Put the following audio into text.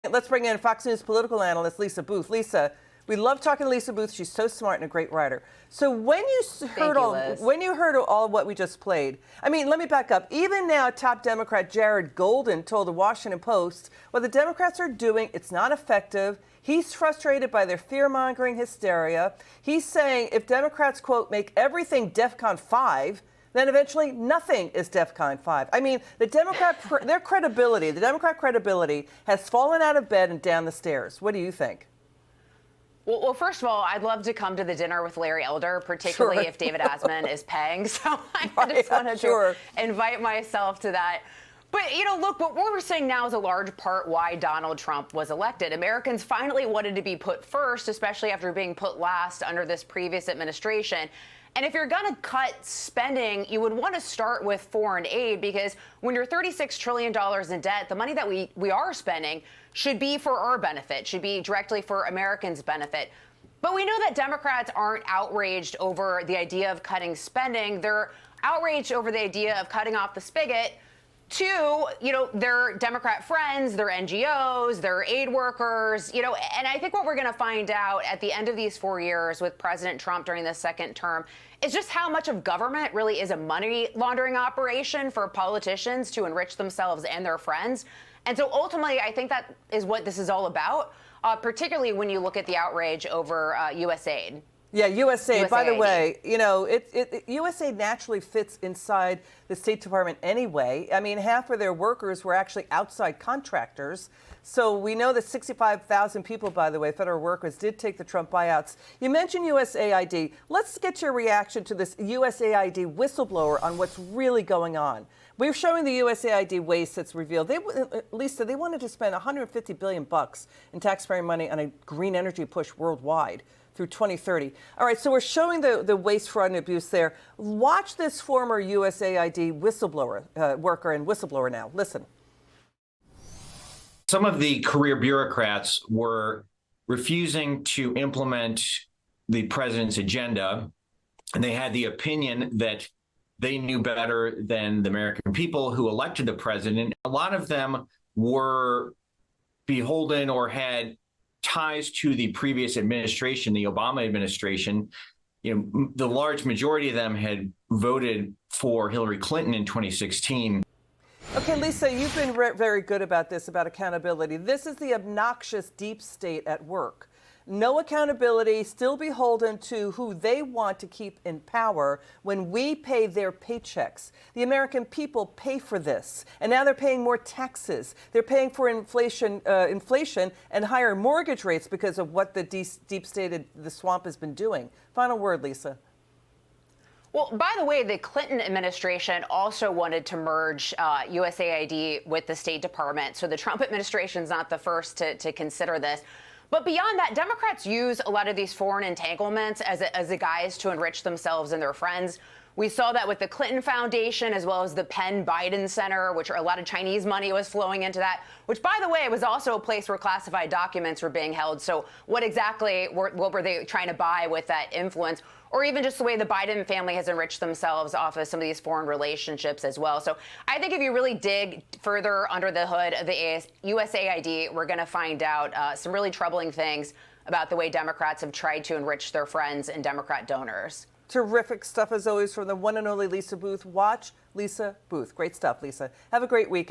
Let's bring in Fox News political analyst Lisa Boothe. Lisa, we love talking to Lisa Boothe. She's so smart and a great writer. So when you heard all what we just played, I mean, let me back up. Even now, top Democrat Jared Golden told the Washington Post, what the Democrats are doing, it's not effective. He's frustrated by their fear-mongering hysteria. He's saying if Democrats, quote, make everything DEFCON 5, then eventually nothing is DEFCON 5. I mean, the Democrat credibility has fallen out of bed and down the stairs. What do you think? Well, first of all, I'd love to come to the dinner with Larry Elder, particularly if David Asman is paying. So I just wanted to invite myself to that. But, you know, look, what we're seeing now is a large part why Donald Trump was elected. Americans finally wanted to be put first, especially after being put last under this previous administration. And if you're going to cut spending, you would want to start with foreign aid, because when you're $36 trillion in debt, the money that we are spending should be for our benefit, should be directly for Americans' benefit. But we know that Democrats aren't outraged over the idea of cutting spending. They're outraged over the idea of cutting off the spigot to, you know, their Democrat friends, their NGOs, their aid workers, you know, and I think what we're going to find out at the end of these 4 years with President Trump during the second term is just how much of government really is a money laundering operation for politicians to enrich themselves and their friends. And so ultimately, I think that is what this is all about, particularly when you look at the outrage over USAID. Yeah, USAID. By the way, you know, USAID naturally fits inside the State Department anyway. I mean, half of their workers were actually outside contractors. So we know that 65,000 people, by the way, federal workers, did take the Trump buyouts. You mentioned USAID. Let's get your reaction to this USAID whistleblower on what's really going on. We're showing the USAID waste that's revealed. Lisa, they wanted to spend $150 billion in taxpayer money on a green energy push worldwide through 2030. All right, so we're showing the waste, fraud, and abuse there. Watch this former USAID whistleblower, worker and whistleblower now. Listen. Some of the career bureaucrats were refusing to implement the president's agenda, and they had the opinion that they knew better than the American people who elected the president. A lot of them were beholden or had ties to the previous administration, the Obama administration. You know, the large majority of them had voted for Hillary Clinton in 2016. Okay, Lisa, you've been very good about this, about accountability. This is the obnoxious deep state at work. No accountability, still beholden to who they want to keep in power when we pay their paychecks. The American people pay for this, and now they're paying more taxes. They're paying for inflation and higher mortgage rates because of what the deep state, the swamp, has been doing. Final word, Lisa. Well, by the way, the Clinton administration also wanted to merge USAID with the State Department. So the Trump administration is not the first to consider this. But beyond that, Democrats use a lot of these foreign entanglements as a guise to enrich themselves and their friends. We saw that with the Clinton Foundation, as well as the Penn Biden Center, which a lot of Chinese money was flowing into that, which, by the way, was also a place where classified documents were being held. So what exactly what were they trying to buy with that influence? Or even just the way the Biden family has enriched themselves off of some of these foreign relationships as well. So I think if you really dig further under the hood of the USAID, we're going to find out some really troubling things about the way Democrats have tried to enrich their friends and Democrat donors. Terrific stuff, as always, from the one and only Lisa Boothe. Watch Lisa Boothe. Great stuff, Lisa. Have a great weekend.